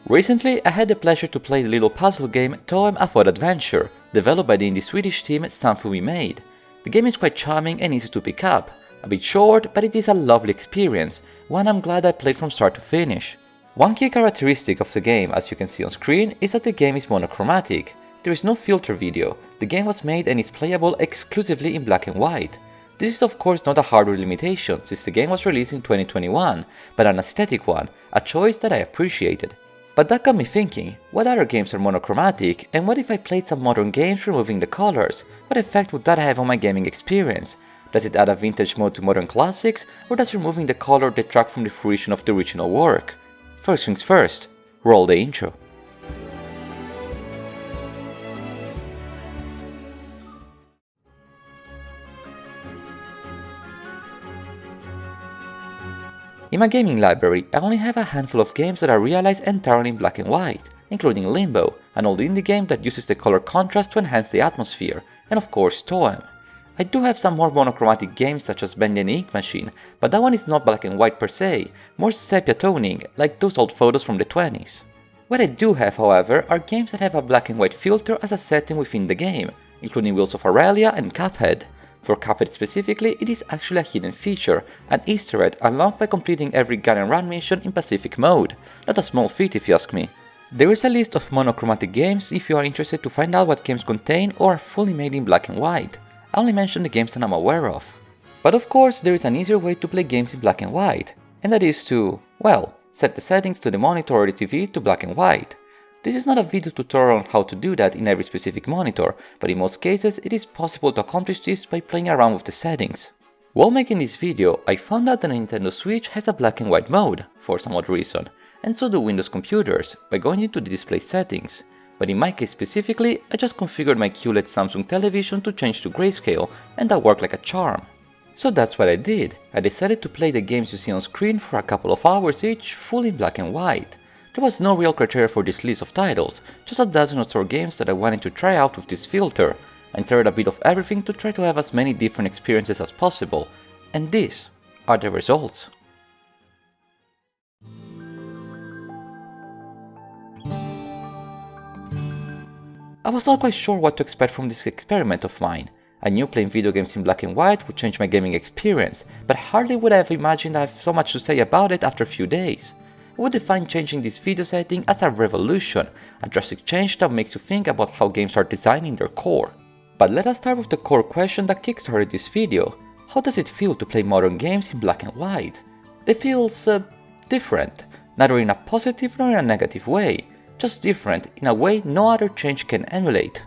Recently, I had the pleasure to play the little puzzle game Toem A Fun Adventure, developed by the indie Swedish team Something We Made. The game is quite charming and easy to pick up, a bit short, but it is a lovely experience, one I'm glad I played from start to finish. One key characteristic of the game, as you can see on screen, is that the game is monochromatic. There is no filter video, the game was made and is playable exclusively in black and white. This is of course not a hardware limitation, since the game was released in 2021, but an aesthetic one, a choice that I appreciated. But that got me thinking, what other games are monochromatic, and what if I played some modern games removing the colors? What effect would that have on my gaming experience? Does it add a vintage mode to modern classics, or does removing the color detract from the fruition of the original work? First things first, roll the intro. In my gaming library, I only have a handful of games that are realized entirely in black and white, including Limbo, an old indie game that uses the color contrast to enhance the atmosphere, and of course Toem. I do have some more monochromatic games such as Bendy and the Ink Machine, but that one is not black and white per se, more sepia toning, like those old photos from the 20s. What I do have, however, are games that have a black and white filter as a setting within the game, including Wheels of Aurelia and Cuphead. For Cuphead specifically, it is actually a hidden feature, an easter egg unlocked by completing every gun and run mission in Pacific mode, not a small feat if you ask me. There is a list of monochromatic games if you are interested to find out what games contain or are fully made in black and white. I only mention the games that I'm aware of. But of course, there is an easier way to play games in black and white, and that is to, well, set the settings to the monitor or the TV to black and white. This is not a video tutorial on how to do that in every specific monitor, but in most cases it is possible to accomplish this by playing around with the settings. While making this video, I found out that the Nintendo Switch has a black and white mode, for some odd reason, and so do Windows computers, by going into the display settings. But in my case specifically, I just configured my QLED Samsung television to change to grayscale, and that worked like a charm. So that's what I did. I decided to play the games you see on screen for a couple of hours each, fully in black and white. There was no real criteria for this list of titles, just a dozen or so games that I wanted to try out with this filter. I inserted a bit of everything to try to have as many different experiences as possible, and these are the results. I was not quite sure what to expect from this experiment of mine. I knew playing video games in black and white would change my gaming experience, but hardly would I have imagined I have so much to say about it after a few days. I would define changing this video setting as a revolution, a drastic change that makes you think about how games are designed in their core. But let us start with the core question that kickstarted this video. How does it feel to play modern games in black and white? It feels different, neither in a positive nor in a negative way. Just different in a way no other change can emulate.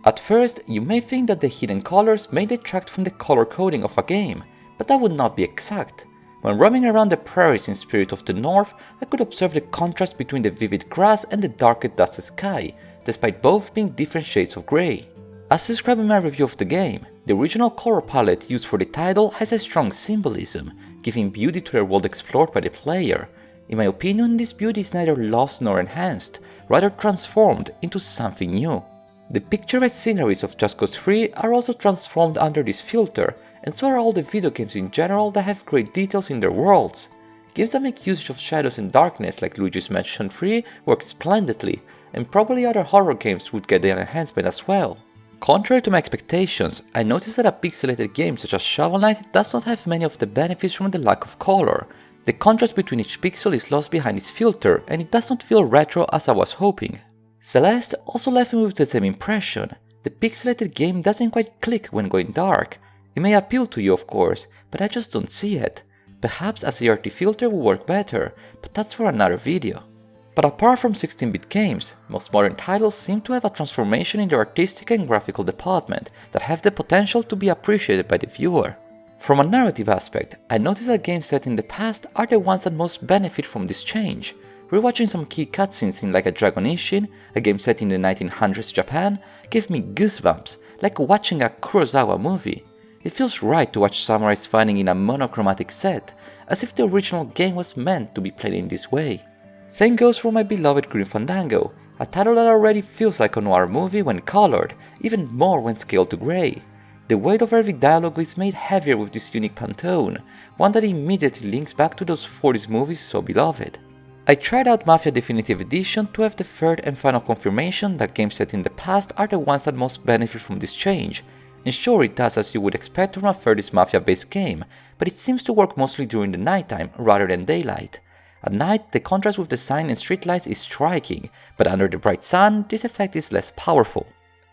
At first, you may think that the hidden colors may detract from the color coding of a game, but that would not be exact. When roaming around the prairies in Spirit of the North, I could observe the contrast between the vivid grass and the darker dusty sky, despite both being different shades of grey. As described in my review of the game, the original color palette used for the title has a strong symbolism, giving beauty to the world explored by the player. In my opinion, this beauty is neither lost nor enhanced, rather transformed into something new. The picturesque sceneries of Just Cause 3 are also transformed under this filter, and so are all the video games in general that have great details in their worlds. Games that make use of shadows and darkness like Luigi's Mansion 3 work splendidly, and probably other horror games would get an enhancement as well. Contrary to my expectations, I noticed that a pixelated game such as Shovel Knight does not have many of the benefits from the lack of color. The contrast between each pixel is lost behind its filter, and it does not feel retro as I was hoping. Celeste also left me with the same impression. The pixelated game doesn't quite click when going dark. It may appeal to you of course, but I just don't see it. Perhaps a CRT filter will work better, but that's for another video. But apart from 16-bit games, most modern titles seem to have a transformation in their artistic and graphical department that have the potential to be appreciated by the viewer. From a narrative aspect, I noticed that games set in the past are the ones that most benefit from this change. Rewatching some key cutscenes in like a Dragon Ishin, a game set in the 1900s Japan, gave me goosebumps, like watching a Kurosawa movie. It feels right to watch samurais fighting in a monochromatic set, as if the original game was meant to be played in this way. Same goes for my beloved Grim Fandango, a title that already feels like a noir movie when colored, even more when scaled to grey. The weight of every dialogue is made heavier with this unique Pantone, one that immediately links back to those 40s movies so beloved. I tried out Mafia Definitive Edition to have the third and final confirmation that games set in the past are the ones that most benefit from this change. And sure, it does as you would expect from a 30s Mafia based game, but it seems to work mostly during the nighttime rather than daylight. At night, the contrast with the sign and streetlights is striking, but under the bright sun, this effect is less powerful.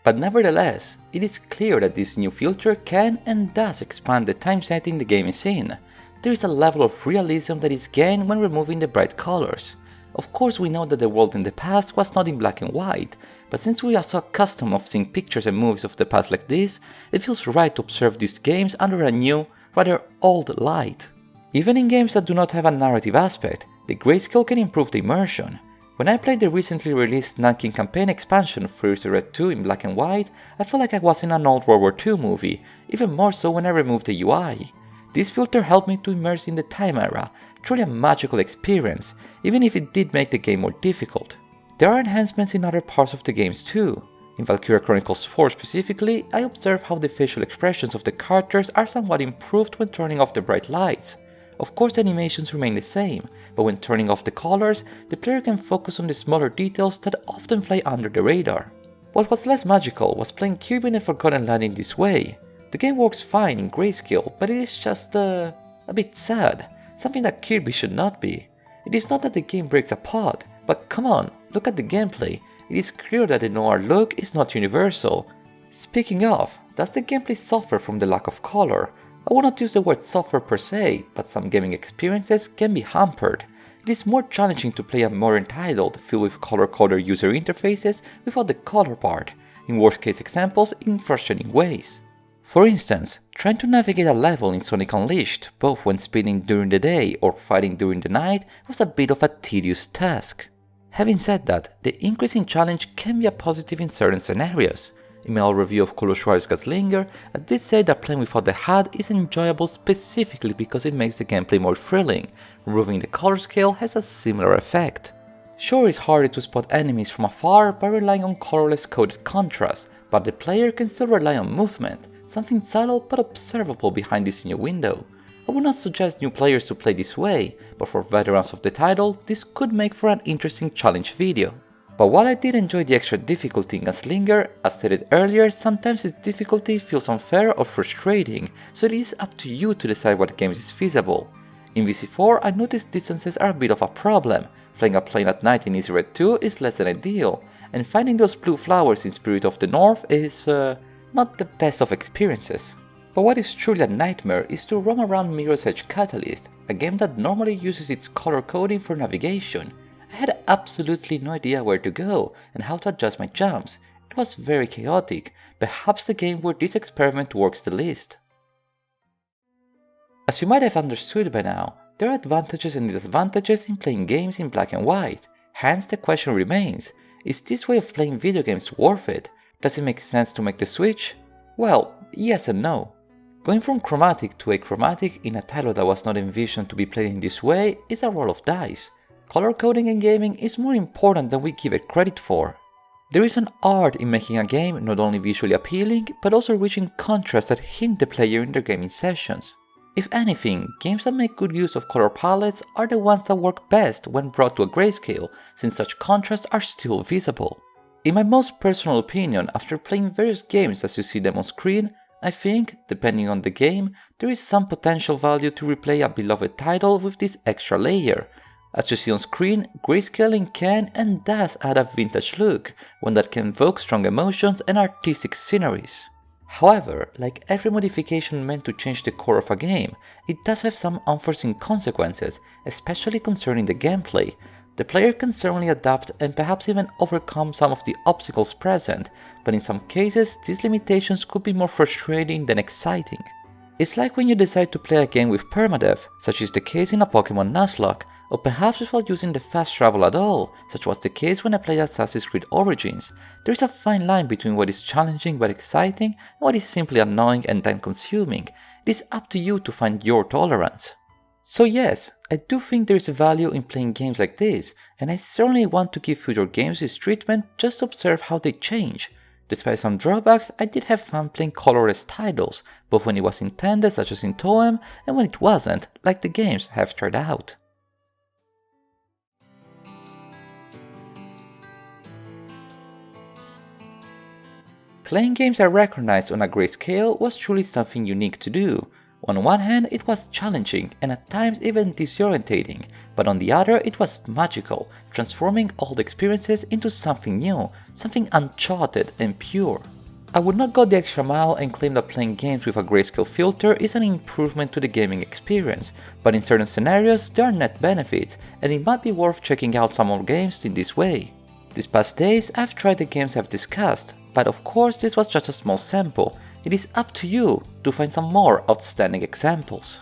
But nevertheless, it is clear that this new filter can and does expand the time setting the game is in. There is a level of realism that is gained when removing the bright colors. Of course, we know that the world in the past was not in black and white, but since we are so accustomed of seeing pictures and movies of the past like this, it feels right to observe these games under a new, rather old light. Even in games that do not have a narrative aspect, the grayscale can improve the immersion. When I played the recently released Nanking campaign expansion Furious Red 2 in black and white, I felt like I was in an old World War II movie, even more so when I removed the UI. This filter helped me to immerse in the time era, truly a magical experience, even if it did make the game more difficult. There are enhancements in other parts of the games too. In Valkyria Chronicles 4 specifically, I observed how the facial expressions of the characters are somewhat improved when turning off the bright lights. Of course, the animations remain the same, but when turning off the colors, the player can focus on the smaller details that often fly under the radar. What was less magical was playing Kirby in the Forgotten Land in this way. The game works fine in grayscale, but it is just a bit sad, something that Kirby should not be. It is not that the game breaks apart, but come on, look at the gameplay. It is clear that the noir look is not universal. Speaking of, does the gameplay suffer from the lack of color? I will not use the word suffer per se, but some gaming experiences can be hampered. It is more challenging to play a modern title filled with color-coded user interfaces without the color part, in worst-case examples in frustrating ways. For instance, trying to navigate a level in Sonic Unleashed, both when speeding during the day or fighting during the night, was a bit of a tedious task. Having said that, the increase in challenge can be a positive in certain scenarios. In my old review of Kolo Schwarz's Gaslinger, I did say that playing without the HUD is enjoyable specifically because it makes the gameplay more thrilling. Removing the color scale has a similar effect. Sure, it's harder to spot enemies from afar by relying on colorless coded contrast, but the player can still rely on movement, something subtle but observable behind this new window. I would not suggest new players to play this way, but for veterans of the title, this could make for an interesting challenge video. But while I did enjoy the extra difficulty in Gaslinger, as stated earlier, sometimes its difficulty feels unfair or frustrating, so it is up to you to decide what games is feasible. In VC4, I noticed distances are a bit of a problem. Flying a plane at night in Easy Red 2 is less than ideal, and finding those blue flowers in Spirit of the North is not the best of experiences. But what is truly a nightmare is to roam around Mirror's Edge Catalyst, a game that normally uses its color coding for navigation. I had absolutely no idea where to go and how to adjust my jumps. It was very chaotic, perhaps the game where this experiment works the least. As you might have understood by now, there are advantages and disadvantages in playing games in black and white. Hence the question remains, is this way of playing video games worth it? Does it make sense to make the switch? Well, yes and no. Going from chromatic to achromatic in a title that was not envisioned to be played in this way is a roll of dice. Color coding in gaming is more important than we give it credit for. There is an art in making a game not only visually appealing, but also reaching contrasts that hint the player in their gaming sessions. If anything, games that make good use of color palettes are the ones that work best when brought to a grayscale, since such contrasts are still visible. In my most personal opinion, after playing various games as you see them on screen, I think, depending on the game, there is some potential value to replay a beloved title with this extra layer. As you see on screen, grayscaling can and does add a vintage look, one that can evoke strong emotions and artistic sceneries. However, like every modification meant to change the core of a game, it does have some unforeseen consequences, especially concerning the gameplay. The player can certainly adapt and perhaps even overcome some of the obstacles present, but in some cases these limitations could be more frustrating than exciting. It's like when you decide to play a game with permadeath, such is the case in a Pokemon Nuzlocke, or perhaps without using the fast travel at all, such was the case when I played Assassin's Creed Origins. There is a fine line between what is challenging but exciting and what is simply annoying and time consuming. It is up to you to find your tolerance. So yes, I do think there is a value in playing games like this, and I certainly want to give future games this treatment just to observe how they change. Despite some drawbacks, I did have fun playing colorless titles, both when it was intended such as in Toem, and when it wasn't, like the games have tried out. Playing games I recognized on a grayscale was truly something unique to do. On one hand, it was challenging and at times even disorientating, but on the other, it was magical, transforming old experiences into something new, something uncharted and pure. I would not go the extra mile and claim that playing games with a grayscale filter is an improvement to the gaming experience, but in certain scenarios there are net benefits, and it might be worth checking out some more games in this way. These past days I've tried the games I've discussed, but of course this was just a small sample. It is up to you to find some more outstanding examples.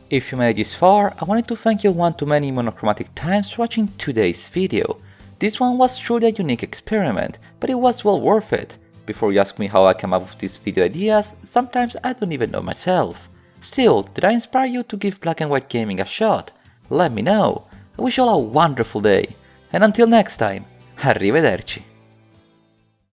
If you made it this far, I wanted to thank you one too many monochromatic times for watching today's video. This one was truly a unique experiment, but it was well worth it. Before you ask me how I came up with these video ideas, sometimes I don't even know myself. Still, did I inspire you to give black and white gaming a shot? Let me know. I wish you all a wonderful day, and until next time, arrivederci.